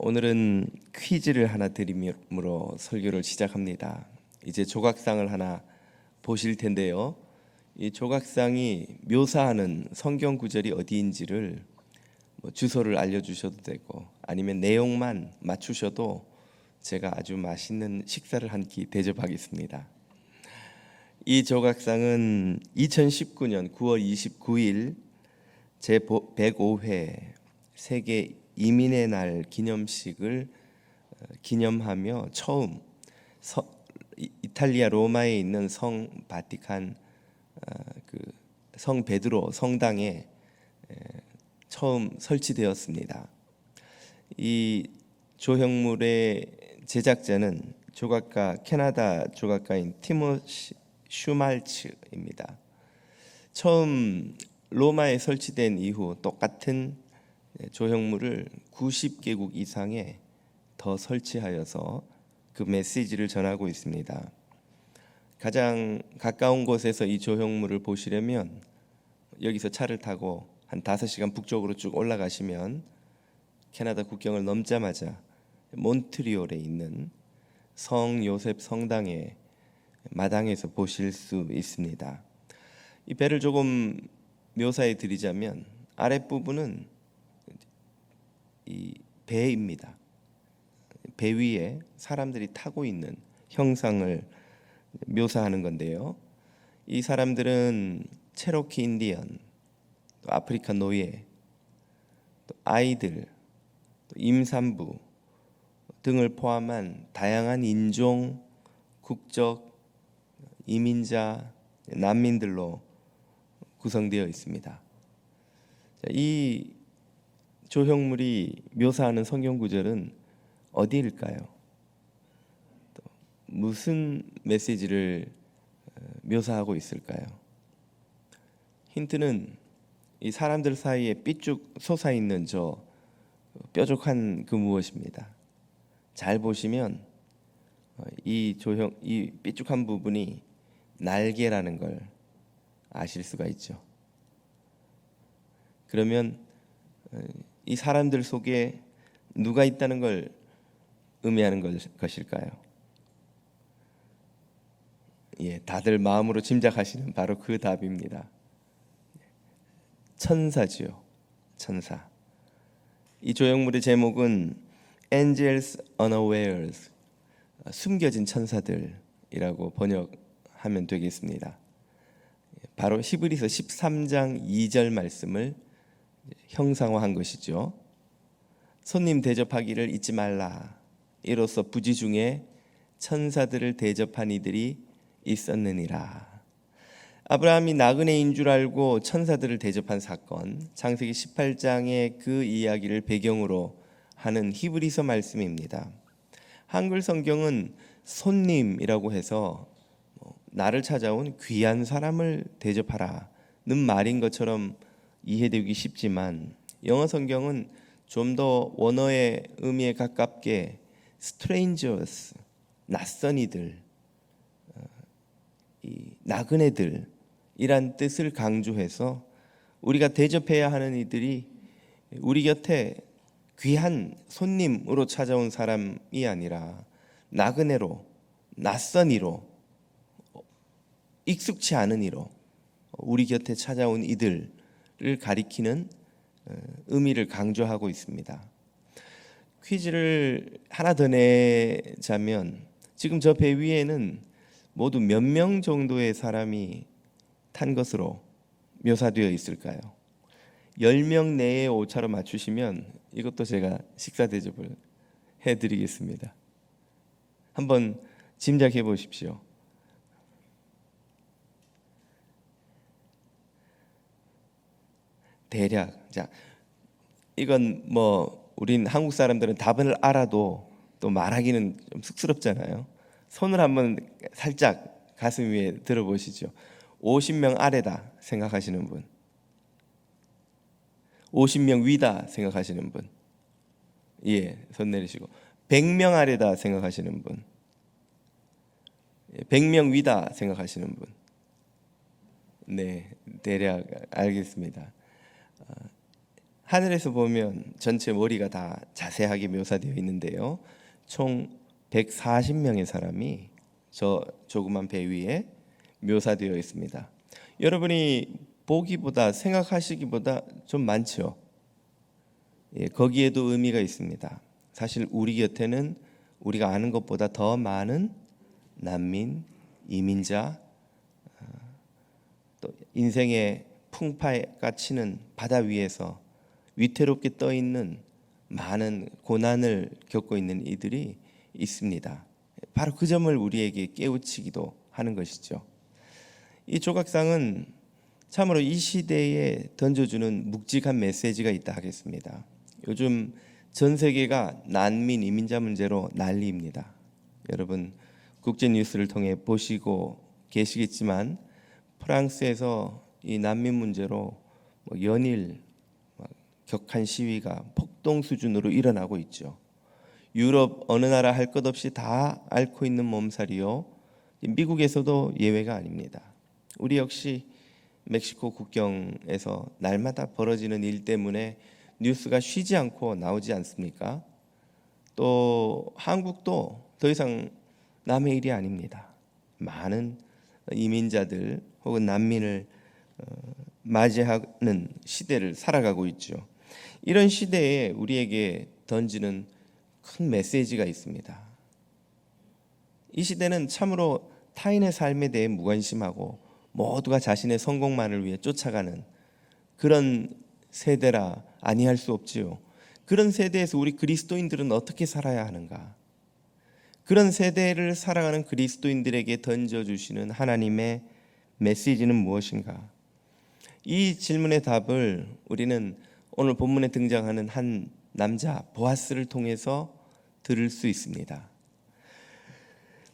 오늘은 퀴즈를 하나 드림으로 설교를 시작합니다. 이제 조각상을 하나 보실 텐데요. 이 조각상이 묘사하는 성경 구절이 어디인지를 주소를 알려주셔도 되고 아니면 내용만 맞추셔도 제가 아주 맛있는 식사를 한 끼 대접하겠습니다. 이 조각상은 2019년 9월 29일 제105회 세계 이민의 날 기념식을 기념하며 처음 이탈리아 로마에 있는 성 바티칸 성 베드로 성당에 처음 설치되었습니다. 이 조형물의 제작자는 조각가 캐나다 조각가인 티모시 슈말츠입니다. 처음 로마에 설치된 이후 똑같은 조형물을 90개국 이상에 더 설치하여서 그 메시지를 전하고 있습니다. 가장 가까운 곳에서 이 조형물을 보시려면 여기서 차를 타고 한 5시간 북쪽으로 쭉 올라가시면 캐나다 국경을 넘자마자 몬트리올에 있는 성 요셉 성당의 마당에서 보실 수 있습니다. 이 배를 조금 묘사해 드리자면 아랫부분은 이 배입니다. 배 위에 사람들이 타고 있는 형상을 묘사하는 건데요. 이 사람들은 체로키 인디언, 또 아프리카 노예, 또 아이들, 또 임산부 등을 포함한 다양한 인종, 국적, 이민자, 난민들로 구성되어 있습니다. 이 조형물이 묘사하는 성경 구절은 어디일까요? 또 무슨 메시지를 묘사하고 있을까요? 힌트는 이 사람들 사이에 삐쭉 솟아있는 저 뾰족한 그 무엇입니다. 잘 보시면 이 삐쭉한 부분이 날개라는 걸 아실 수가 있죠. 그러면 이 사람들 속에 누가 있다는 걸 의미하는 것일까요? 예, 다들 마음으로 짐작하시는 바로 그 답입니다. 천사지요, 천사. 이 조형물의 제목은 Angels Unawares, 숨겨진 천사들이라고 번역하면 되겠습니다. 바로 히브리서 13장 2절 말씀을 형상화한 것이죠. 손님 대접하기를 잊지 말라. 이로써 부지 중에 천사들을 대접한 이들이 있었느니라. 아브라함이 나그네인 줄 알고 천사들을 대접한 사건, 창세기 18장의 그 이야기를 배경으로 하는 히브리서 말씀입니다. 한글 성경은 손님이라고 해서 나를 찾아온 귀한 사람을 대접하라는 말인 것처럼 이해되기 쉽지만 영어 성경은 좀 더 원어의 의미에 가깝게 strangers, 낯선 이들, 이 나그네들이란 뜻을 강조해서 우리가 대접해야 하는 이들이 우리 곁에 귀한 손님으로 찾아온 사람이 아니라 나그네로, 낯선 이로, 익숙치 않은 이로 우리 곁에 찾아온 이들을 가리키는 의미를 강조하고 있습니다. 퀴즈를 하나 더 내자면 지금 저 배 위에는 모두 몇 명 정도의 사람이 탄 것으로 묘사되어 있을까요? 10명 내에 오차로 맞추시면 이것도 제가 식사 대접을 해드리겠습니다. 한번 짐작해 보십시오. 대략. 자, 이건 우린 한국 사람들은 답을 알아도 또 말하기는 좀 쑥스럽잖아요. 손을 한번 살짝 가슴 위에 들어보시죠. 50명 아래다 생각하시는 분, 50명 위다 생각하시는 분, 예, 손 내리시고. 100명 아래다 생각하시는 분, 100명 위다 생각하시는 분. 네, 대략 알겠습니다. 하늘에서 보면 전체 머리가 다 자세하게 묘사되어 있는데요. 총 140명의 사람이 저 조그만 배 위에 묘사되어 있습니다. 여러분이 보기보다 생각하시기보다 좀 많죠. 거기에도 의미가 있습니다. 사실 우리 곁에는 우리가 아는 것보다 더 많은 난민, 이민자, 또 인생의 풍파가 치는 바다 위에서 위태롭게 떠 있는 많은 고난을 겪고 있는 이들이 있습니다. 바로 그 점을 우리에게 깨우치기도 하는 것이죠. 이 조각상은 참으로 이 시대에 던져주는 묵직한 메시지가 있다 하겠습니다. 요즘 전 세계가 난민, 이민자 문제로 난리입니다. 여러분 국제 뉴스를 통해 보시고 계시겠지만 프랑스에서 이 난민 문제로 연일 격한 시위가 폭동 수준으로 일어나고 있죠. 유럽 어느 나라 할 것 없이 다 앓고 있는 몸살이요. 미국에서도 예외가 아닙니다. 우리 역시 멕시코 국경에서 날마다 벌어지는 일 때문에 뉴스가 쉬지 않고 나오지 않습니까? 또 한국도 더 이상 남의 일이 아닙니다. 많은 이민자들 혹은 난민을 맞이하는 시대를 살아가고 있죠. 이런 시대에 우리에게 던지는 큰 메시지가 있습니다. 이 시대는 참으로 타인의 삶에 대해 무관심하고 모두가 자신의 성공만을 위해 쫓아가는 그런 세대라 아니할 수 없지요. 그런 세대에서 우리 그리스도인들은 어떻게 살아야 하는가? 그런 세대를 살아가는 그리스도인들에게 던져주시는 하나님의 메시지는 무엇인가? 이 질문의 답을 우리는 오늘 본문에 등장하는 한 남자 보아스를 통해서 들을 수 있습니다.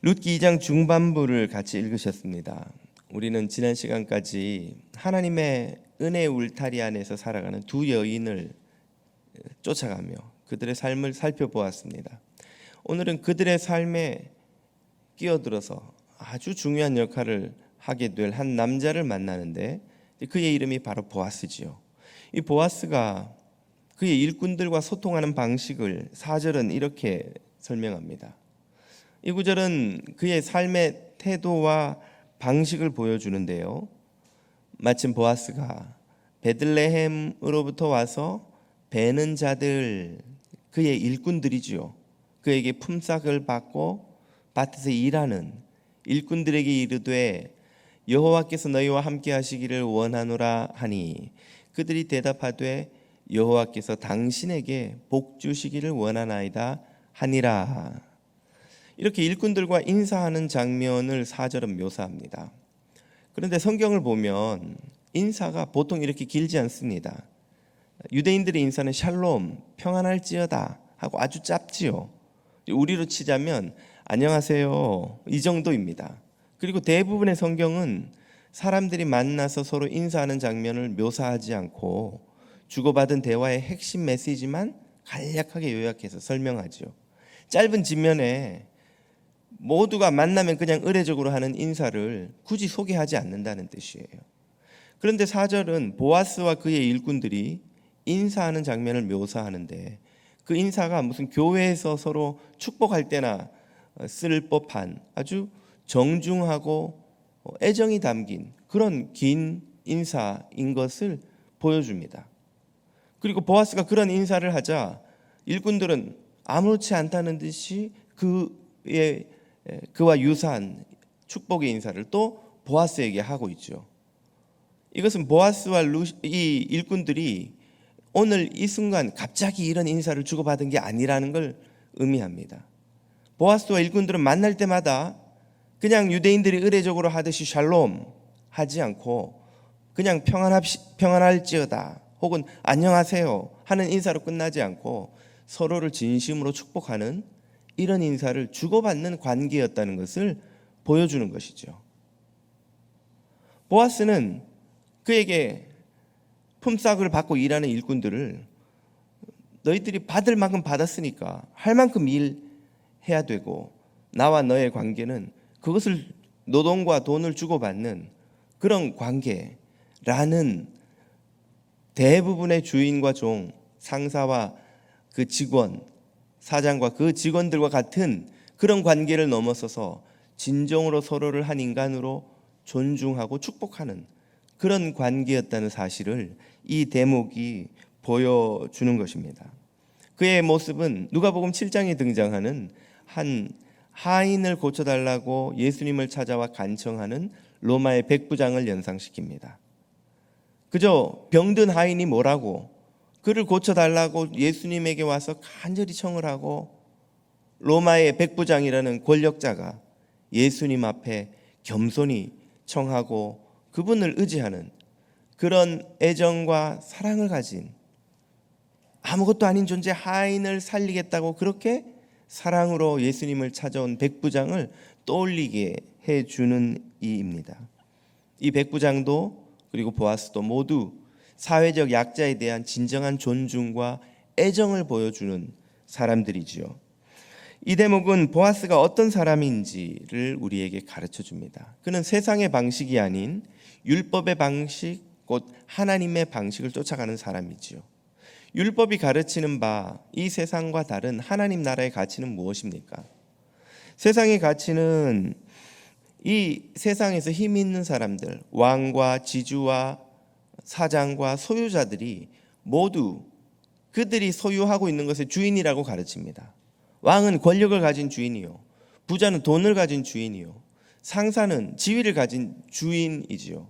룻기 2장 중반부를 같이 읽으셨습니다. 우리는 지난 시간까지 하나님의 은혜 울타리 안에서 살아가는 두 여인을 쫓아가며 그들의 삶을 살펴보았습니다. 오늘은 그들의 삶에 끼어들어서 아주 중요한 역할을 하게 될 한 남자를 만나는데 그의 이름이 바로 보아스지요. 이 보아스가 그의 일꾼들과 소통하는 방식을 4절은 이렇게 설명합니다. 이 구절은 그의 삶의 태도와 방식을 보여주는데요. 마침 보아스가 베들레헴으로부터 와서 베는 자들, 그의 일꾼들이지요. 그에게 품삯을 받고 밭에서 일하는 일꾼들에게 이르되 여호와께서 너희와 함께 하시기를 원하노라 하니 그들이 대답하되 여호와께서 당신에게 복 주시기를 원하나이다 하니라. 이렇게 일꾼들과 인사하는 장면을 4절은 묘사합니다. 그런데 성경을 보면 인사가 보통 이렇게 길지 않습니다. 유대인들의 인사는 샬롬, 평안할지어다 하고 아주 짧지요. 우리로 치자면 안녕하세요 이 정도입니다. 그리고 대부분의 성경은 사람들이 만나서 서로 인사하는 장면을 묘사하지 않고 주고받은 대화의 핵심 메시지만 간략하게 요약해서 설명하죠. 짧은 지면에 모두가 만나면 그냥 의례적으로 하는 인사를 굳이 소개하지 않는다는 뜻이에요. 그런데 4절은 보아스와 그의 일꾼들이 인사하는 장면을 묘사하는데 그 인사가 무슨 교회에서 서로 축복할 때나 쓸 법한 아주 정중하고 애정이 담긴 그런 긴 인사인 것을 보여줍니다. 그리고 보아스가 그런 인사를 하자 일꾼들은 아무렇지 않다는 듯이 그와 유사한 축복의 인사를 또 보아스에게 하고 있죠. 이것은 보아스와 이 일꾼들이 오늘 이 순간 갑자기 이런 인사를 주고받은 게 아니라는 걸 의미합니다. 보아스와 일꾼들은 만날 때마다 그냥 유대인들이 의례적으로 하듯이 샬롬 하지 않고 그냥 평안할지어다 혹은 안녕하세요 하는 인사로 끝나지 않고 서로를 진심으로 축복하는 이런 인사를 주고받는 관계였다는 것을 보여주는 것이죠. 보아스는 그에게 품삯을 받고 일하는 일꾼들을 너희들이 받을 만큼 받았으니까 할 만큼 일해야 되고 나와 너의 관계는 그것을 노동과 돈을 주고받는 그런 관계라는 대부분의 주인과 종, 상사와 그 직원, 사장과 그 직원들과 같은 그런 관계를 넘어서서 진정으로 서로를 한 인간으로 존중하고 축복하는 그런 관계였다는 사실을 이 대목이 보여주는 것입니다. 그의 모습은 누가복음 7장에 등장하는 한 하인을 고쳐달라고 예수님을 찾아와 간청하는 로마의 백부장을 연상시킵니다. 그저 병든 하인이 뭐라고 그를 고쳐달라고 예수님에게 와서 간절히 청을 하고 로마의 백부장이라는 권력자가 예수님 앞에 겸손히 청하고 그분을 의지하는 그런 애정과 사랑을 가진 아무것도 아닌 존재 하인을 살리겠다고 그렇게 사랑으로 예수님을 찾아온 백부장을 떠올리게 해주는 이입니다. 이 백부장도 그리고 보아스도 모두 사회적 약자에 대한 진정한 존중과 애정을 보여주는 사람들이지요. 이 대목은 보아스가 어떤 사람인지를 우리에게 가르쳐 줍니다. 그는 세상의 방식이 아닌 율법의 방식, 곧 하나님의 방식을 쫓아가는 사람이지요. 율법이 가르치는 바 이 세상과 다른 하나님 나라의 가치는 무엇입니까? 세상의 가치는 이 세상에서 힘 있는 사람들, 왕과 지주와 사장과 소유자들이 모두 그들이 소유하고 있는 것의 주인이라고 가르칩니다. 왕은 권력을 가진 주인이요, 부자는 돈을 가진 주인이요, 상사는 지위를 가진 주인이지요.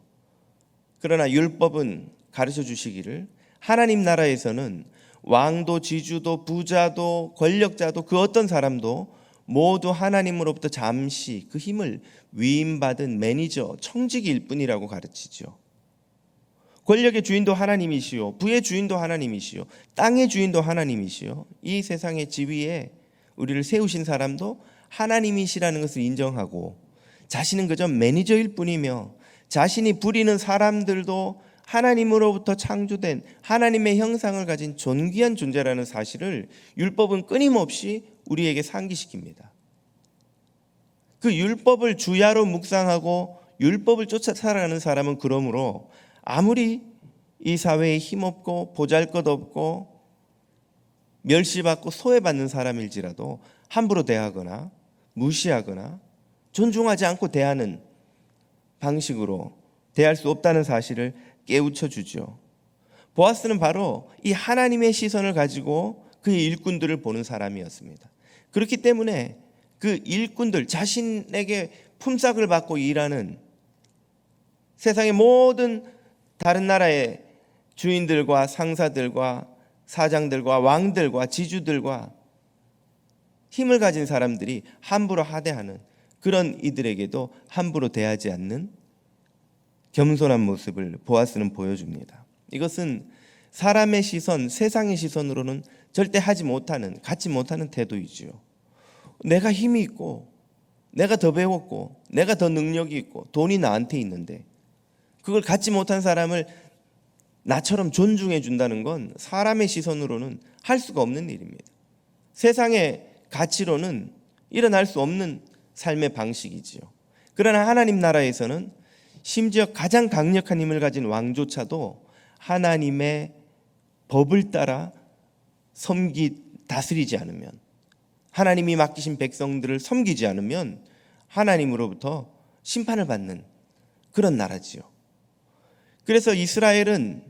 그러나 율법은 가르쳐 주시기를 하나님 나라에서는 왕도 지주도 부자도 권력자도 그 어떤 사람도 모두 하나님으로부터 잠시 그 힘을 위임받은 매니저, 청직일 뿐이라고 가르치죠. 권력의 주인도 하나님이시요, 부의 주인도 하나님이시요, 땅의 주인도 하나님이시요, 이 세상의 지위에 우리를 세우신 사람도 하나님이시라는 것을 인정하고 자신은 그저 매니저일 뿐이며 자신이 부리는 사람들도 하나님으로부터 창조된 하나님의 형상을 가진 존귀한 존재라는 사실을 율법은 끊임없이 우리에게 상기시킵니다. 그 율법을 주야로 묵상하고 율법을 쫓아 살아가는 사람은 그러므로 아무리 이 사회에 힘없고 보잘것없고 멸시받고 소외받는 사람일지라도 함부로 대하거나 무시하거나 존중하지 않고 대하는 방식으로 대할 수 없다는 사실을 깨우쳐 주죠. 보아스는 바로 이 하나님의 시선을 가지고 그의 일꾼들을 보는 사람이었습니다. 그렇기 때문에 그 일꾼들, 자신에게 품삯을 받고 일하는 세상의 모든 다른 나라의 주인들과 상사들과 사장들과 왕들과 지주들과 힘을 가진 사람들이 함부로 하대하는 그런 이들에게도 함부로 대하지 않는 겸손한 모습을 보아스는 보여줍니다. 이것은 사람의 시선, 세상의 시선으로는 절대 하지 못하는, 갖지 못하는 태도이지요. 내가 힘이 있고 내가 더 배웠고 내가 더 능력이 있고 돈이 나한테 있는데 그걸 갖지 못한 사람을 나처럼 존중해 준다는 건 사람의 시선으로는 할 수가 없는 일입니다. 세상의 가치로는 일어날 수 없는 삶의 방식이지요. 그러나 하나님 나라에서는 심지어 가장 강력한 힘을 가진 왕조차도 하나님의 법을 따라 다스리지 않으면, 하나님이 맡기신 백성들을 섬기지 않으면 하나님으로부터 심판을 받는 그런 나라지요. 그래서 이스라엘은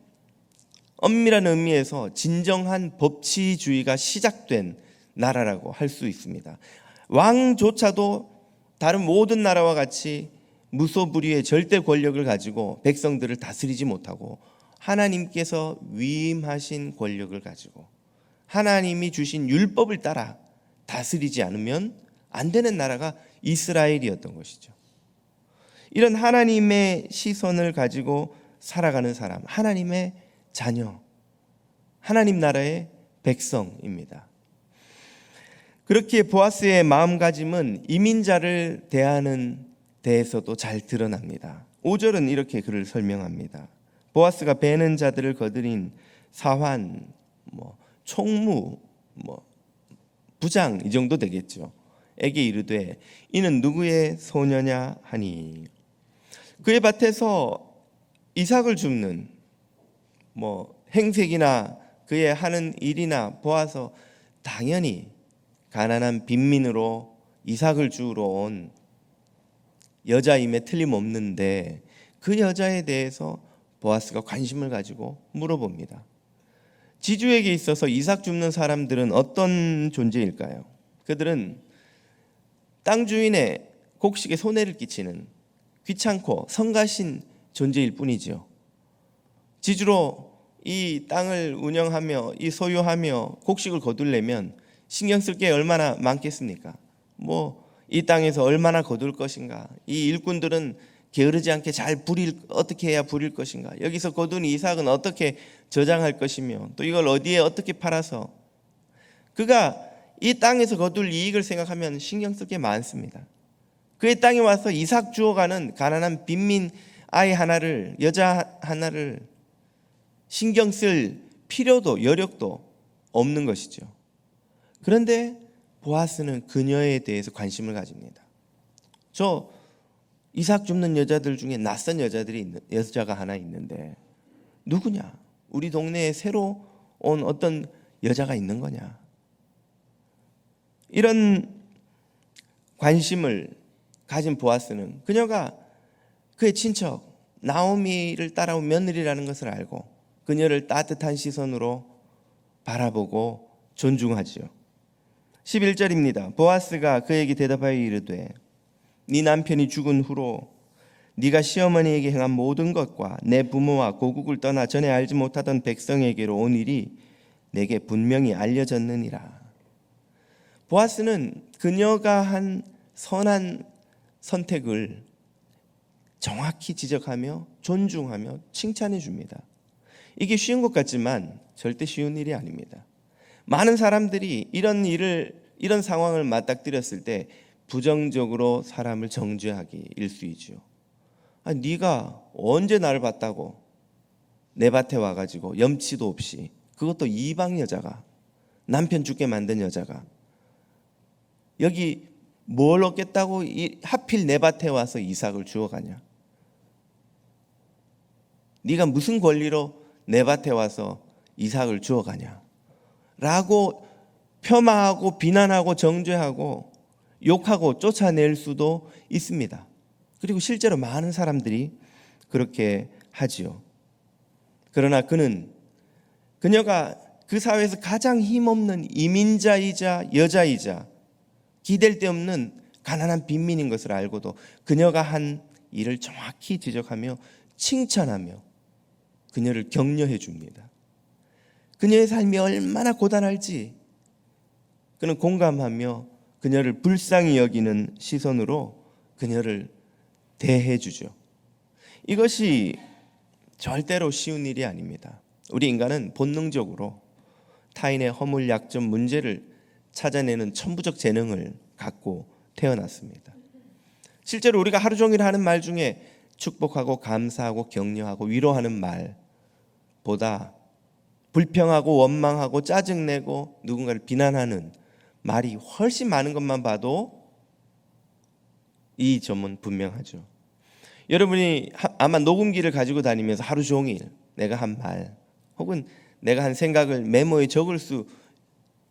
엄밀한 의미에서 진정한 법치주의가 시작된 나라라고 할 수 있습니다. 왕조차도 다른 모든 나라와 같이 무소불위의 절대 권력을 가지고 백성들을 다스리지 못하고 하나님께서 위임하신 권력을 가지고 하나님이 주신 율법을 따라 다스리지 않으면 안 되는 나라가 이스라엘이었던 것이죠. 이런 하나님의 시선을 가지고 살아가는 사람, 하나님의 자녀, 하나님 나라의 백성입니다. 그렇기에 보아스의 마음가짐은 이민자를 대하는 데에서도 잘 드러납니다. 5절은 이렇게 그를 설명합니다. 보아스가 베는 자들을 거드린 사환, 총무, 부장 이 정도 되겠죠. 에게 이르되 이는 누구의 소녀냐 하니 그의 밭에서 이삭을 줍는 행색이나 그의 하는 일이나 보아서 당연히 가난한 빈민으로 이삭을 주우러 온 여자임에 틀림없는데 그 여자에 대해서 보아스가 관심을 가지고 물어봅니다. 지주에게 있어서 이삭 줍는 사람들은 어떤 존재일까요? 그들은 땅 주인의 곡식에 손해를 끼치는 귀찮고 성가신 존재일 뿐이지요. 지주로 이 땅을 운영하며 이 소유하며 곡식을 거둘려면 신경 쓸 게 얼마나 많겠습니까? 이 땅에서 얼마나 거둘 것인가? 이 일꾼들은 게으르지 않게 잘 어떻게 해야 부릴 것인가? 여기서 거둔 이삭은 어떻게 저장할 것이며 또 이걸 어디에 어떻게 팔아서 그가 이 땅에서 거둘 이익을 생각하면 신경 쓸 게 많습니다. 그의 땅에 와서 이삭 주워가는 가난한 빈민 아이 하나를, 여자 하나를 신경 쓸 필요도 여력도 없는 것이죠. 그런데 보아스는 그녀에 대해서 관심을 가집니다. 저 이삭 줍는 여자들 중에 낯선 여자가 하나 있는데 누구냐? 우리 동네에 새로 온 어떤 여자가 있는 거냐? 이런 관심을 가진 보아스는 그녀가 그의 친척 나오미를 따라온 며느리라는 것을 알고 그녀를 따뜻한 시선으로 바라보고 존중하지요. 11절입니다. 보아스가 그에게 대답하여 이르되 네 남편이 죽은 후로 네가 시어머니에게 행한 모든 것과 내 부모와 고국을 떠나 전에 알지 못하던 백성에게로 온 일이 내게 분명히 알려졌느니라. 보아스는 그녀가 한 선한 선택을 정확히 지적하며 존중하며 칭찬해 줍니다. 이게 쉬운 것 같지만 절대 쉬운 일이 아닙니다. 많은 사람들이 이런 상황을 맞닥뜨렸을 때 부정적으로 사람을 정죄하기 일쑤이지요. 네가 언제 나를 봤다고 내 밭에 와가지고 염치도 없이, 그것도 이방 여자가, 남편 죽게 만든 여자가 여기 뭘 얻겠다고 하필 내 밭에 와서 이삭을 주워가냐? 네가 무슨 권리로 내 밭에 와서 이삭을 주워가냐? 라고 폄하하고 비난하고 정죄하고 욕하고 쫓아낼 수도 있습니다. 그리고 실제로 많은 사람들이 그렇게 하지요. 그러나 그녀가 그 사회에서 가장 힘없는 이민자이자 여자이자 기댈 데 없는 가난한 빈민인 것을 알고도 그녀가 한 일을 정확히 지적하며 칭찬하며 그녀를 격려해 줍니다. 그녀의 삶이 얼마나 고단할지 그는 공감하며 그녀를 불쌍히 여기는 시선으로 그녀를 대해 주죠. 이것이 절대로 쉬운 일이 아닙니다. 우리 인간은 본능적으로 타인의 허물, 약점, 문제를 찾아내는 천부적 재능을 갖고 태어났습니다. 실제로 우리가 하루 종일 하는 말 중에 축복하고 감사하고 격려하고 위로하는 말보다 불평하고 원망하고 짜증내고 누군가를 비난하는 말이 훨씬 많은 것만 봐도 이 점은 분명하죠. 여러분이 아마 녹음기를 가지고 다니면서 하루 종일 내가 한 말 혹은 내가 한 생각을 메모에 적을 수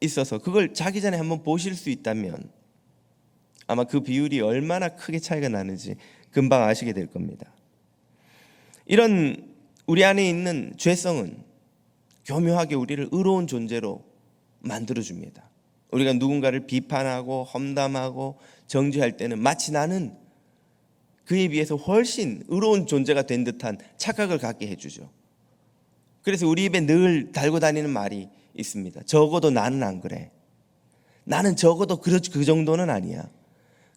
있어서 그걸 자기 전에 한번 보실 수 있다면 아마 그 비율이 얼마나 크게 차이가 나는지 금방 아시게 될 겁니다. 이런 우리 안에 있는 죄성은 교묘하게 우리를 의로운 존재로 만들어줍니다. 우리가 누군가를 비판하고 험담하고 정죄할 때는 마치 나는 그에 비해서 훨씬 의로운 존재가 된 듯한 착각을 갖게 해주죠. 그래서 우리 입에 늘 달고 다니는 말이 있습니다. 적어도 나는 안 그래. 나는 적어도 그 정도는 아니야.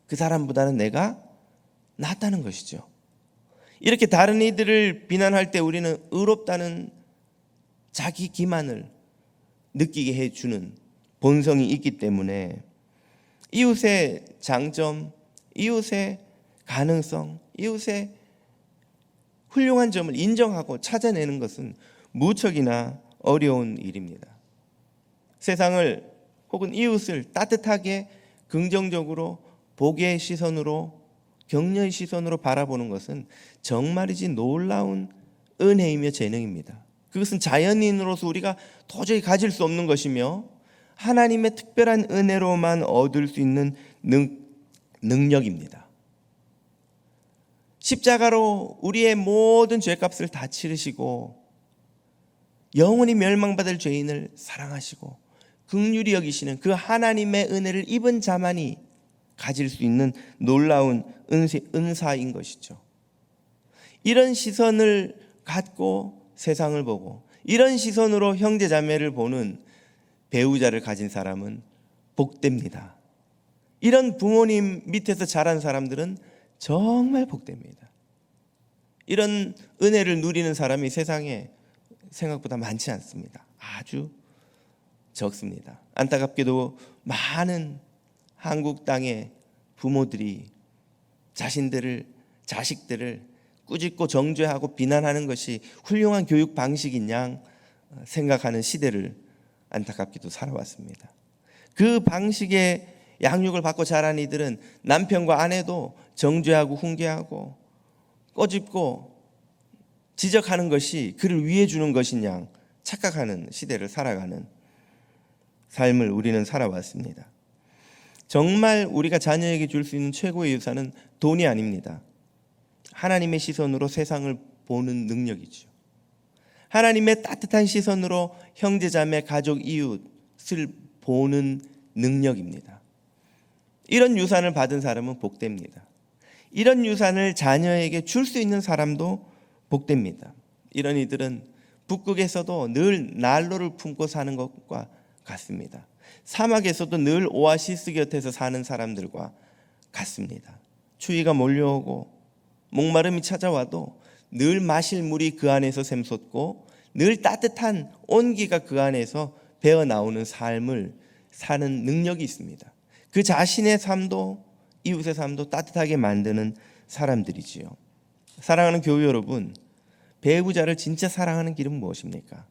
그 사람보다는 내가 낫다는 것이죠. 이렇게 다른 이들을 비난할 때 우리는 의롭다는 자기 기만을 느끼게 해주는 본성이 있기 때문에 이웃의 장점, 이웃의 가능성, 이웃의 훌륭한 점을 인정하고 찾아내는 것은 무척이나 어려운 일입니다. 세상을 혹은 이웃을 따뜻하게 긍정적으로 복의 시선으로 격려의 시선으로 바라보는 것은 정말이지 놀라운 은혜이며 재능입니다. 그것은 자연인으로서 우리가 도저히 가질 수 없는 것이며 하나님의 특별한 은혜로만 얻을 수 있는 능력입니다. 십자가로 우리의 모든 죄값을 다 치르시고 영원히 멸망받을 죄인을 사랑하시고 긍휼히 여기시는 그 하나님의 은혜를 입은 자만이 가질 수 있는 놀라운 은사인 것이죠. 이런 시선을 갖고 세상을 보고 이런 시선으로 형제자매를 보는 배우자를 가진 사람은 복됩니다. 이런 부모님 밑에서 자란 사람들은 정말 복됩니다. 이런 은혜를 누리는 사람이 세상에 생각보다 많지 않습니다. 아주 적습니다. 안타깝게도 많은 한국 땅의 부모들이 자식들을 꾸짖고 정죄하고 비난하는 것이 훌륭한 교육 방식인 양 생각하는 시대를 안타깝게도 살아왔습니다. 그 방식의 양육을 받고 자란 이들은 남편과 아내도 정죄하고 훈계하고 꼬집고 지적하는 것이 그를 위해 주는 것인 양 착각하는 시대를 살아가는 삶을 우리는 살아왔습니다. 정말 우리가 자녀에게 줄 수 있는 최고의 유산은 돈이 아닙니다. 하나님의 시선으로 세상을 보는 능력이죠. 하나님의 따뜻한 시선으로 형제자매, 가족, 이웃을 보는 능력입니다. 이런 유산을 받은 사람은 복됩니다. 이런 유산을 자녀에게 줄 수 있는 사람도 복됩니다. 이런 이들은 북극에서도 늘 난로를 품고 사는 것과 같습니다. 사막에서도 늘 오아시스 곁에서 사는 사람들과 같습니다. 추위가 몰려오고 목마름이 찾아와도 늘 마실 물이 그 안에서 샘솟고 늘 따뜻한 온기가 그 안에서 배어나오는 삶을 사는 능력이 있습니다. 그 자신의 삶도 이웃의 삶도 따뜻하게 만드는 사람들이지요. 사랑하는 교회 여러분, 배우자를 진짜 사랑하는 길은 무엇입니까?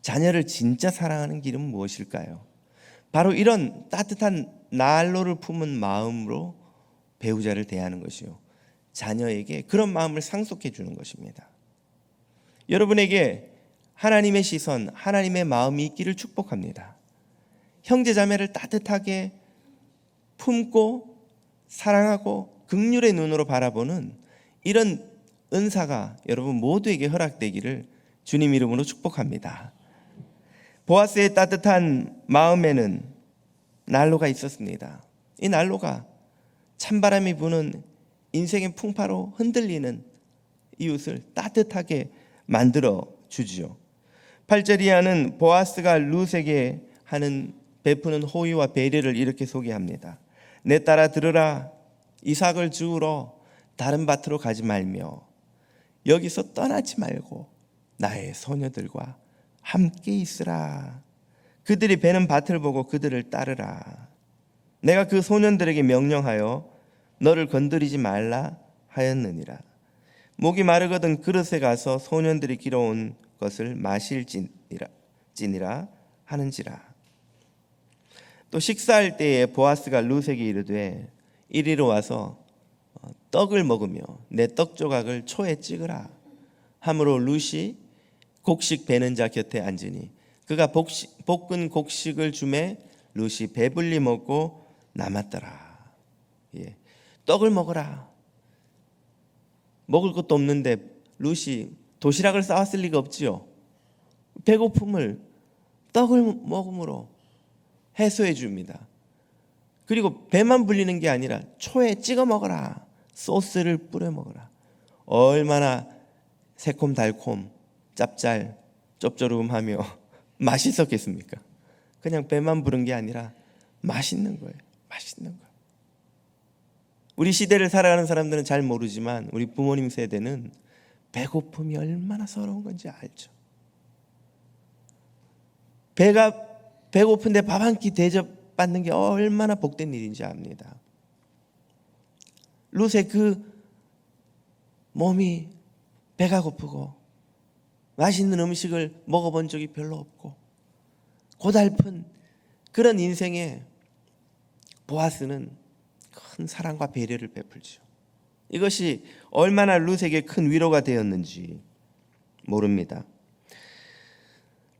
자녀를 진짜 사랑하는 길은 무엇일까요? 바로 이런 따뜻한 난로를 품은 마음으로 배우자를 대하는 것이요, 자녀에게 그런 마음을 상속해 주는 것입니다. 여러분에게 하나님의 시선, 하나님의 마음이 있기를 축복합니다. 형제자매를 따뜻하게 품고 사랑하고 긍휼의 눈으로 바라보는 이런 은사가 여러분 모두에게 허락되기를 주님 이름으로 축복합니다. 보아스의 따뜻한 마음에는 난로가 있었습니다. 이 난로가 찬바람이 부는 인생의 풍파로 흔들리는 이웃을 따뜻하게 만들어 주지요. 8절 이하는 보아스가 룻에게 하는 베푸는 호의와 배려를 이렇게 소개합니다. 내 딸아 들으라, 이삭을 주우러 다른 밭으로 가지 말며 여기서 떠나지 말고 나의 소녀들과 함께 있으라. 그들이 베는 밭을 보고 그들을 따르라. 내가 그 소년들에게 명령하여 너를 건드리지 말라 하였느니라. 목이 마르거든 그릇에 가서 소년들이 길어온 것을 마실지니라 하는지라. 또 식사할 때에 보아스가 룻에게 이르되 이리로 와서 떡을 먹으며 내 떡 조각을 초에 찍으라 하므로 룻이 곡식 베는 자 곁에 앉으니 그가 볶은 곡식을 주매 룻이 배불리 먹고 남았더라. 떡을 먹어라. 먹을 것도 없는데 룻이 도시락을 싸왔을 리가 없지요. 배고픔을 떡을 먹음으로 해소해 줍니다. 그리고 배만 불리는 게 아니라 초에 찍어 먹어라. 소스를 뿌려 먹어라. 얼마나 새콤달콤 짭짤 쩝조름하며 맛있었겠습니까? 그냥 배만 부른 게 아니라 맛있는 거예요. 맛있는 거예요. 우리 시대를 살아가는 사람들은 잘 모르지만 우리 부모님 세대는 배고픔이 얼마나 서러운 건지 알죠. 배고픈데 밥 한 끼 대접받는 게 얼마나 복된 일인지 압니다. 룻의 그 몸이 배가 고프고 맛있는 음식을 먹어본 적이 별로 없고 고달픈 그런 인생에 보아스는 큰 사랑과 배려를 베풀죠. 이것이 얼마나 룻에게 큰 위로가 되었는지 모릅니다.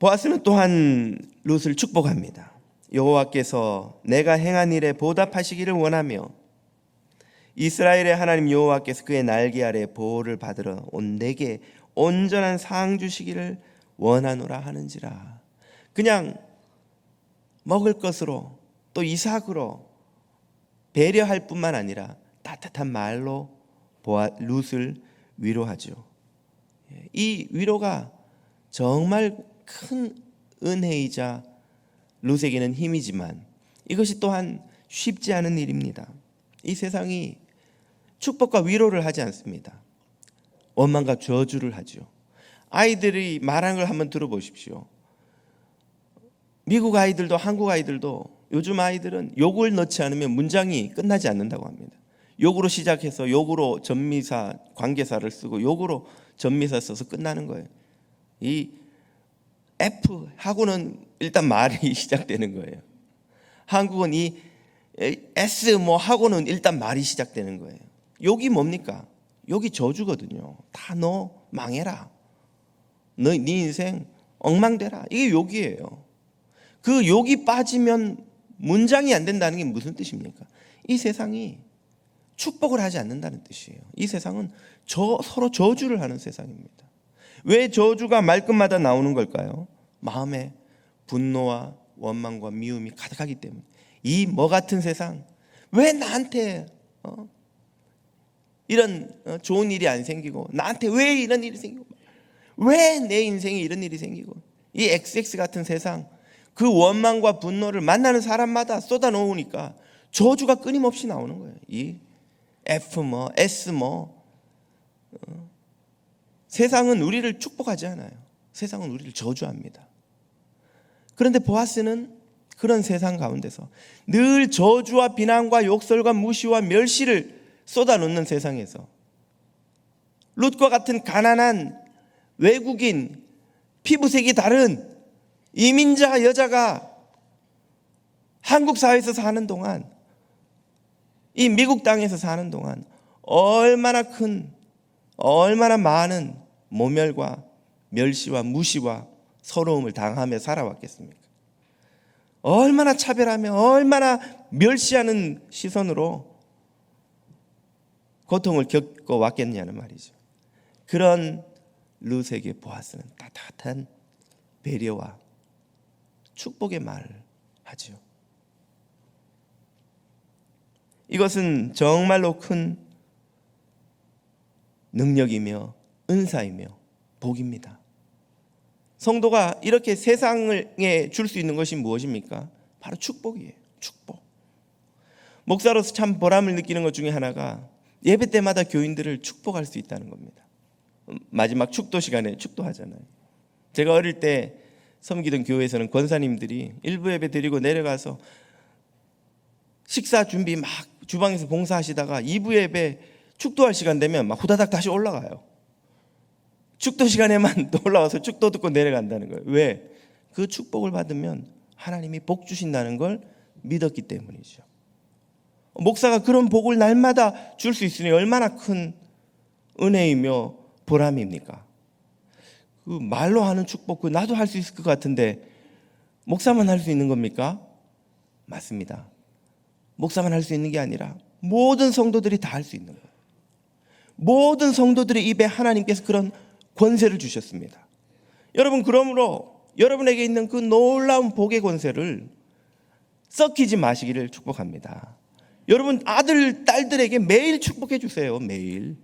보아스는 또한 룻을 축복합니다. 여호와께서 내가 행한 일에 보답하시기를 원하며 이스라엘의 하나님 여호와께서 그의 날개 아래 보호를 받으러 온 내게 온전한 상 주시기를 원하노라 하는지라. 그냥 먹을 것으로 또 이삭으로 배려할 뿐만 아니라 따뜻한 말로 룻을 위로하죠. 이 위로가 정말 큰 은혜이자 룻에게는 힘이지만 이것이 또한 쉽지 않은 일입니다. 이 세상이 축복과 위로를 하지 않습니다. 원망과 저주를 하죠. 아이들이 말하는 걸 한번 들어보십시오. 미국 아이들도 한국 아이들도 요즘 아이들은 욕을 넣지 않으면 문장이 끝나지 않는다고 합니다. 욕으로 시작해서 욕으로 전미사 관계사를 쓰고 욕으로 전미사 써서 끝나는 거예요. 이 F 하고는 일단 말이 시작되는 거예요. 한국은 이 S 뭐 하고는 일단 말이 시작되는 거예요. 욕이 뭡니까? 욕이 저주거든요. 다 너 망해라. 네 인생 엉망되라. 이게 욕이에요. 그 욕이 빠지면 문장이 안 된다는 게 무슨 뜻입니까? 이 세상이 축복을 하지 않는다는 뜻이에요. 이 세상은 서로 저주를 하는 세상입니다. 왜 저주가 말끝마다 나오는 걸까요? 마음에 분노와 원망과 미움이 가득하기 때문에. 이 뭐 같은 세상, 왜 나한테 이런 좋은 일이 안 생기고, 나한테 왜 이런 일이 생기고, 왜 내 인생에 이런 일이 생기고, 이 XX 같은 세상, 그 원망과 분노를 만나는 사람마다 쏟아놓으니까 저주가 끊임없이 나오는 거예요. 이 F 뭐 S 뭐 세상은 우리를 축복하지 않아요. 세상은 우리를 저주합니다. 그런데 보아스는 그런 세상 가운데서 늘 저주와 비난과 욕설과 무시와 멸시를 쏟아놓는 세상에서 룻과 같은 가난한 외국인, 피부색이 다른 이민자 여자가 한국 사회에서 사는 동안, 이 미국 땅에서 사는 동안 얼마나 많은 모멸과 멸시와 무시와 서러움을 당하며 살아왔겠습니까? 얼마나 차별하며 얼마나 멸시하는 시선으로 고통을 겪어왔겠냐는 말이죠. 그런 룻에게 보아스는 따뜻한 배려와 축복의 말을 하죠. 이것은 정말로 큰 능력이며 은사이며 복입니다. 성도가 이렇게 세상에 줄 수 있는 것이 무엇입니까? 바로 축복이에요. 축복. 목사로서 참 보람을 느끼는 것 중에 하나가 예배 때마다 교인들을 축복할 수 있다는 겁니다. 마지막 축도 시간에 축도하잖아요. 제가 어릴 때 섬기던 교회에서는 권사님들이 일부 예배 드리고 내려가서 식사 준비 막 주방에서 봉사하시다가 2부 예배 축도할 시간 되면 막 후다닥 다시 올라가요. 축도 시간에만 또 올라와서 축도 듣고 내려간다는 거예요. 왜? 그 축복을 받으면 하나님이 복 주신다는 걸 믿었기 때문이죠. 목사가 그런 복을 날마다 줄 수 있으니 얼마나 큰 은혜이며 보람입니까? 그 말로 하는 축복, 그 나도 할 수 있을 것 같은데 목사만 할 수 있는 겁니까? 맞습니다. 목사만 할 수 있는 게 아니라 모든 성도들이 다 할 수 있는 거예요. 모든 성도들의 입에 하나님께서 그런 권세를 주셨습니다. 여러분, 그러므로 여러분에게 있는 그 놀라운 복의 권세를 썩히지 마시기를 축복합니다. 여러분 아들, 딸들에게 매일 축복해 주세요. 매일.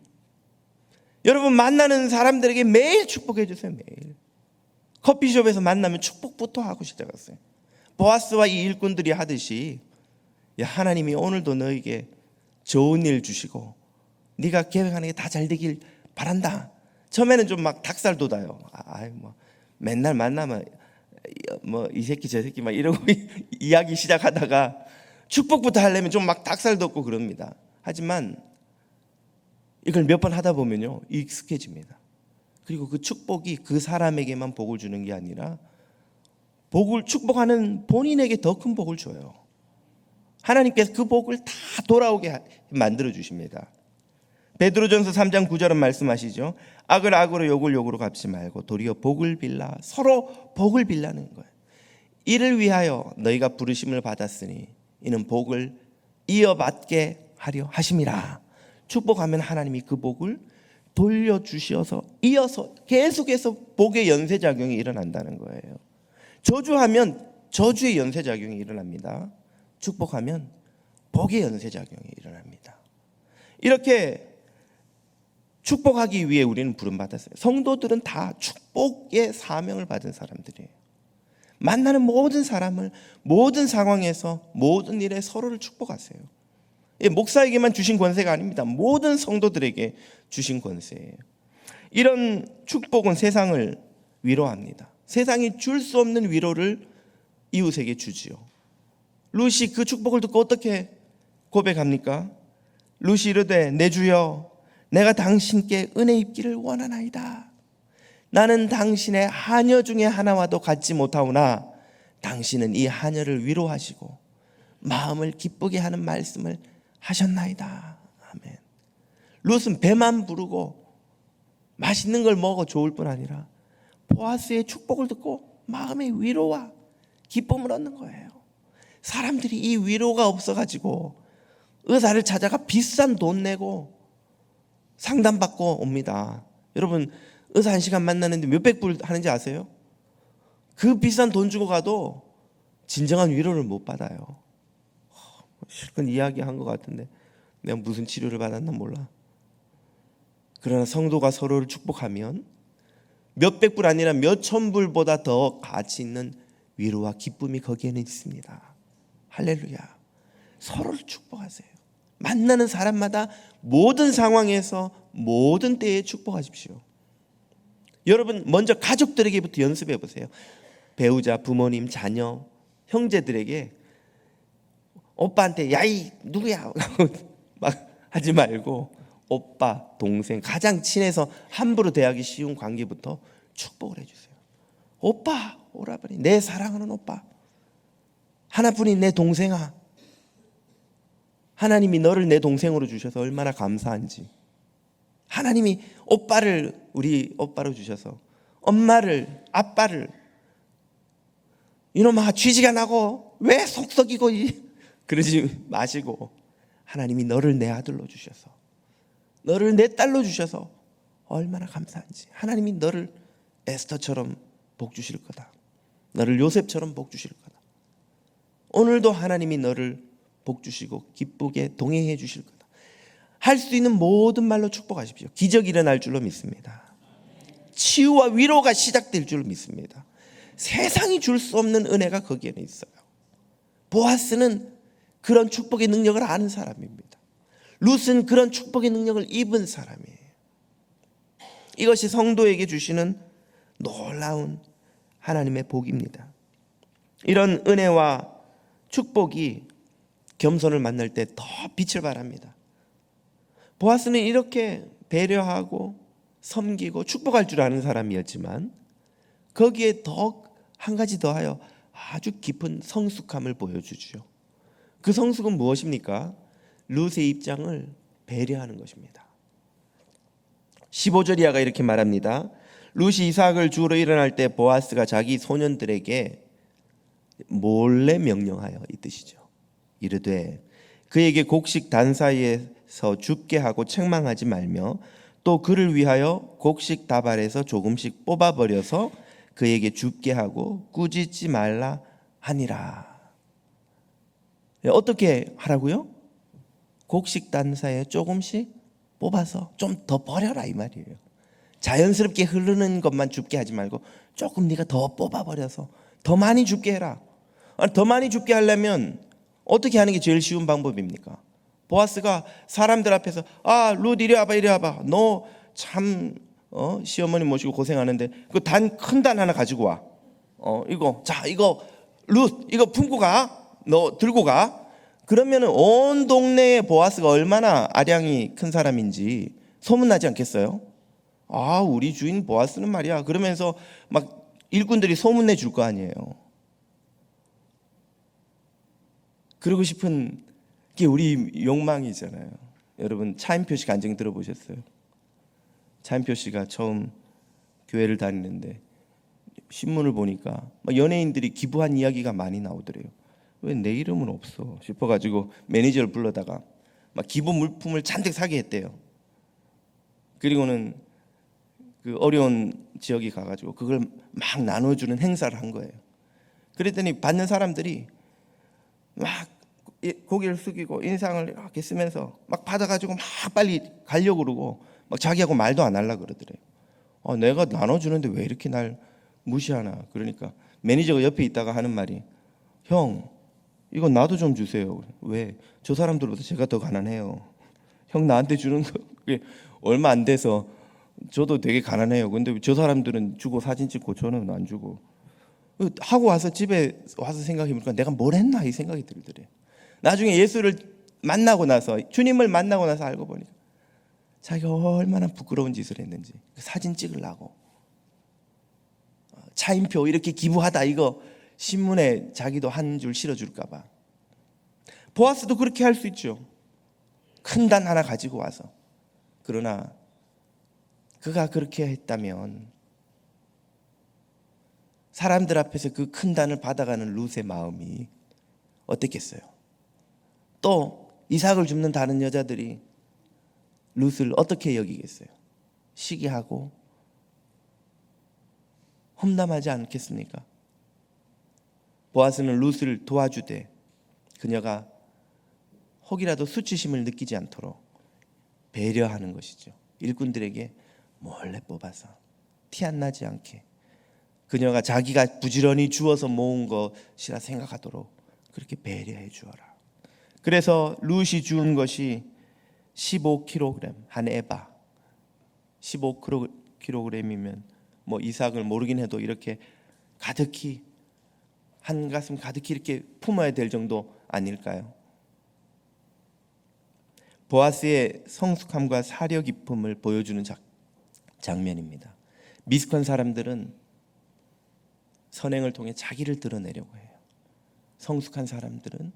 여러분 만나는 사람들에게 매일 축복해 주세요. 매일. 커피숍에서 만나면 축복부터 하고 시작하세요. 보아스와 이 일꾼들이 하듯이, 야, 하나님이 오늘도 너에게 좋은 일 주시고 네가 계획하는 게 다 잘 되길 바란다. 처음에는 좀 막 닭살 돋아요. 뭐 맨날 만나면 뭐 이 새끼 저 새끼 막 이러고 이야기 시작하다가 축복부터 하려면 좀 막 닭살 돋고 그럽니다. 하지만 이걸 몇 번 하다 보면요 익숙해집니다. 그리고 그 축복이 그 사람에게만 복을 주는 게 아니라 복을 축복하는 본인에게 더 큰 복을 줘요. 하나님께서 그 복을 다 돌아오게 만들어 주십니다. 베드로전서 3장 9절은 말씀하시죠. 악을 악으로 욕을 욕으로 갚지 말고 도리어 복을 빌라. 서로 복을 빌라는 거예요. 이를 위하여 너희가 부르심을 받았으니 이는 복을 이어받게 하려 하심이라. 축복하면 하나님이 그 복을 돌려주셔서 이어서 계속해서 복의 연쇄작용이 일어난다는 거예요. 저주하면 저주의 연쇄작용이 일어납니다. 축복하면 복의 연쇄작용이 일어납니다. 이렇게 축복하기 위해 우리는 부름받았어요. 성도들은 다 축복의 사명을 받은 사람들이에요. 만나는 모든 사람을 모든 상황에서 모든 일에 서로를 축복하세요. 목사에게만 주신 권세가 아닙니다. 모든 성도들에게 주신 권세예요. 이런 축복은 세상을 위로합니다. 세상이 줄 수 없는 위로를 이웃에게 주지요. 룻이 그 축복을 듣고 어떻게 고백합니까? 룻이 이르되 내 주여 내가 당신께 은혜 입기를 원하나이다. 나는 당신의 하녀 중에 하나와도 같지 못하오나 당신은 이 하녀를 위로하시고 마음을 기쁘게 하는 말씀을 하셨나이다. 아멘. 룻은 배만 부르고 맛있는 걸 먹어 좋을 뿐 아니라 보아스의 축복을 듣고 마음의 위로와 기쁨을 얻는 거예요. 사람들이 이 위로가 없어가지고 의사를 찾아가 비싼 돈 내고 상담받고 옵니다. 여러분 의사 1시간 만나는데 몇백 불 하는지 아세요? 그 비싼 돈 주고 가도 진정한 위로를 못 받아요. 실컷 이야기한 것 같은데 내가 무슨 치료를 받았나 몰라. 그러나 성도가 서로를 축복하면 몇백 불 아니라 몇천 불보다 더 가치 있는 위로와 기쁨이 거기에는 있습니다. 할렐루야. 서로를 축복하세요. 만나는 사람마다 모든 상황에서 모든 때에 축복하십시오. 여러분 먼저 가족들에게부터 연습해 보세요. 배우자, 부모님, 자녀, 형제들에게 오빠한테 야이 누구야 막 하지 말고 오빠, 동생, 가장 친해서 함부로 대하기 쉬운 관계부터 축복을 해주세요. 오빠, 오라버니, 내 사랑하는 오빠, 하나뿐인 내 동생아, 하나님이 너를 내 동생으로 주셔서 얼마나 감사한지, 하나님이 오빠를 우리 오빠로 주셔서 엄마를, 아빠를, 이놈아 쥐지가 나고 왜 속썩이고 그러지 마시고 하나님이 너를 내 아들로 주셔서 너를 내 딸로 주셔서 얼마나 감사한지, 하나님이 너를 에스더처럼 복 주실 거다, 너를 요셉처럼 복 주실 거다, 오늘도 하나님이 너를 복 주시고 기쁘게 동행해 주실 거다. 할 수 있는 모든 말로 축복하십시오. 기적이 일어날 줄로 믿습니다. 치유와 위로가 시작될 줄로 믿습니다. 세상이 줄 수 없는 은혜가 거기에는 있어요. 보아스는 그런 축복의 능력을 아는 사람입니다. 룻은 그런 축복의 능력을 입은 사람이에요. 이것이 성도에게 주시는 놀라운 하나님의 복입니다. 이런 은혜와 축복이 겸손을 만날 때 더 빛을 발합니다. 보아스는 이렇게 배려하고 섬기고 축복할 줄 아는 사람이었지만 거기에 더 한 가지 더하여 아주 깊은 성숙함을 보여주죠. 그 성숙은 무엇입니까? 룻의 입장을 배려하는 것입니다. 15절 이하가 이렇게 말합니다. 룻이 이삭을 주우러 일어날 때 보아스가 자기 소년들에게 몰래 명령하여, 이 뜻이죠. 이르되 그에게 곡식 단 사이에서 줍게 하고 책망하지 말며 또 그를 위하여 곡식 다발에서 조금씩 뽑아버려서 그에게 줍게 하고 꾸짖지 말라 하니라. 어떻게 하라고요? 곡식 단 사이에 조금씩 뽑아서 좀 더 버려라 이 말이에요. 자연스럽게 흐르는 것만 줍게 하지 말고 조금 네가 더 뽑아버려서 더 많이 줍게 해라. 더 많이 줍게 하려면 어떻게 하는 게 제일 쉬운 방법입니까? 보아스가 사람들 앞에서 룻 이리 와봐, 이리 와봐. 너 참 시어머니 모시고 고생하는데 그 큰 단 하나 가지고 와. 이거 룻 이거 품고 가. 너 들고 가. 그러면 온 동네에 보아스가 얼마나 아량이 큰 사람인지 소문나지 않겠어요? 우리 주인 보아스는 말이야. 그러면서 막 일꾼들이 소문내 줄 거 아니에요. 그러고 싶은 게 우리 욕망이잖아요. 여러분 차인표 씨 간증 들어보셨어요? 차인표 씨가 처음 교회를 다니는데 신문을 보니까 막 연예인들이 기부한 이야기가 많이 나오더래요. 왜 내 이름은 없어 싶어가지고 매니저를 불러다가 막 기부 물품을 잔뜩 사게 했대요. 그리고는 그 어려운 지역에 가가지고 그걸 막 나눠주는 행사를 한 거예요. 그랬더니 받는 사람들이 막 고개를 숙이고 인상을 이렇게 쓰면서 막 받아가지고 막 빨리 가려고 그러고 막 자기하고 말도 안 하려고 그러더래요. 내가 나눠주는데 왜 이렇게 날 무시하나. 그러니까 매니저가 옆에 있다가 하는 말이, 형 이거 나도 좀 주세요. 왜? 저 사람들보다 제가 더 가난해요. 형 나한테 주는 거 그게 얼마 안 돼서 저도 되게 가난해요. 근데 저 사람들은 주고 사진 찍고 저는 안 주고. 하고 와서 집에 와서 생각해보니까 내가 뭘 했나 이 생각이 들더래요. 나중에 예수를 만나고 나서, 주님을 만나고 나서 알고 보니까 자기가 얼마나 부끄러운 짓을 했는지. 사진 찍으려고 차인표 이렇게 기부하다 이거 신문에 자기도 한 줄 실어줄까 봐. 보아스도 그렇게 할 수 있죠. 큰 단 하나 가지고 와서. 그러나 그가 그렇게 했다면 사람들 앞에서 그 큰 단을 받아가는 룻의 마음이 어땠겠어요? 또 이삭을 줍는 다른 여자들이 룻을 어떻게 여기겠어요? 시기하고 험담하지 않겠습니까? 보아스는 룻을 도와주되 그녀가 혹이라도 수치심을 느끼지 않도록 배려하는 것이죠. 일꾼들에게 몰래 뽑아서 티 안 나지 않게 그녀가 자기가 부지런히 주어서 모은 것이라 생각하도록 그렇게 배려해 주어라. 그래서 룻이 주운 것이 15kg, 한 에바. 15kg이면 뭐 이삭을 모르긴 해도 이렇게 가득히, 한 가슴 가득히 이렇게 품어야 될 정도 아닐까요? 보아스의 성숙함과 사려 깊음을 보여주는 장면입니다. 미숙한 사람들은 선행을 통해 자기를 드러내려고 해요. 성숙한 사람들은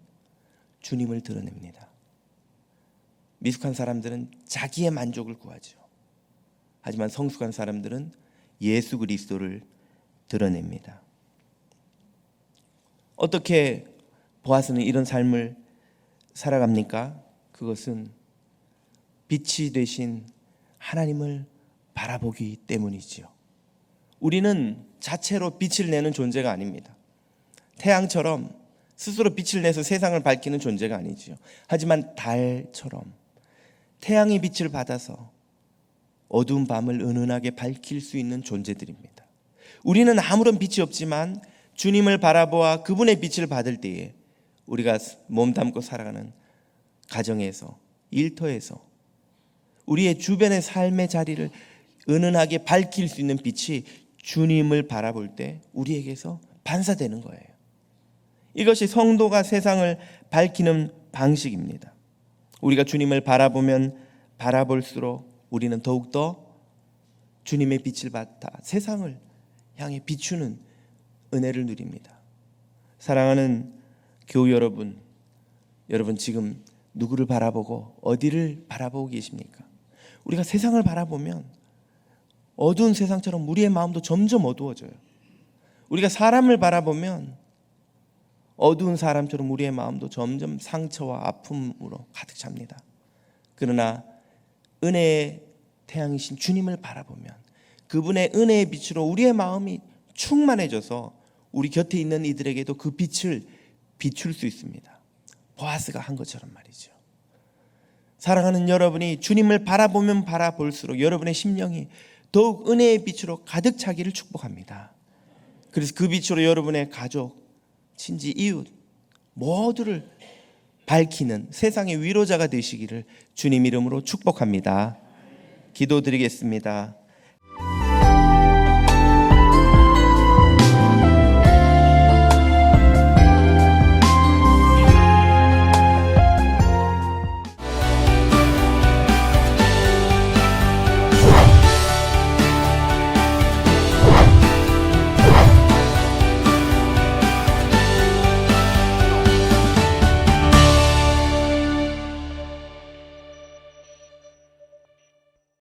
주님을 드러냅니다. 미숙한 사람들은 자기의 만족을 구하죠. 하지만 성숙한 사람들은 예수 그리스도를 드러냅니다. 어떻게 보아스는 이런 삶을 살아갑니까? 그것은 빛이 되신 하나님을 바라보기 때문이지요. 우리는 자체로 빛을 내는 존재가 아닙니다. 태양처럼 스스로 빛을 내서 세상을 밝히는 존재가 아니지요. 하지만 달처럼 태양의 빛을 받아서 어두운 밤을 은은하게 밝힐 수 있는 존재들입니다. 우리는 아무런 빛이 없지만 주님을 바라보아 그분의 빛을 받을 때에 우리가 몸담고 살아가는 가정에서, 일터에서 우리의 주변의 삶의 자리를 은은하게 밝힐 수 있는 빛이 주님을 바라볼 때 우리에게서 반사되는 거예요. 이것이 성도가 세상을 밝히는 방식입니다. 우리가 주님을 바라보면 바라볼수록 우리는 더욱더 주님의 빛을 받아 세상을 향해 비추는 은혜를 누립니다. 사랑하는 교우 여러분, 여러분 지금 누구를 바라보고 어디를 바라보고 계십니까? 우리가 세상을 바라보면 어두운 세상처럼 우리의 마음도 점점 어두워져요. 우리가 사람을 바라보면 어두운 사람처럼 우리의 마음도 점점 상처와 아픔으로 가득 찹니다. 그러나 은혜의 태양이신 주님을 바라보면 그분의 은혜의 빛으로 우리의 마음이 충만해져서 우리 곁에 있는 이들에게도 그 빛을 비출 수 있습니다. 보아스가 한 것처럼 말이죠. 사랑하는 여러분이 주님을 바라보면 바라볼수록 여러분의 심령이 더욱 은혜의 빛으로 가득 차기를 축복합니다. 그래서 그 빛으로 여러분의 가족, 친지, 이웃 모두를 밝히는 세상의 위로자가 되시기를 주님 이름으로 축복합니다. 기도드리겠습니다.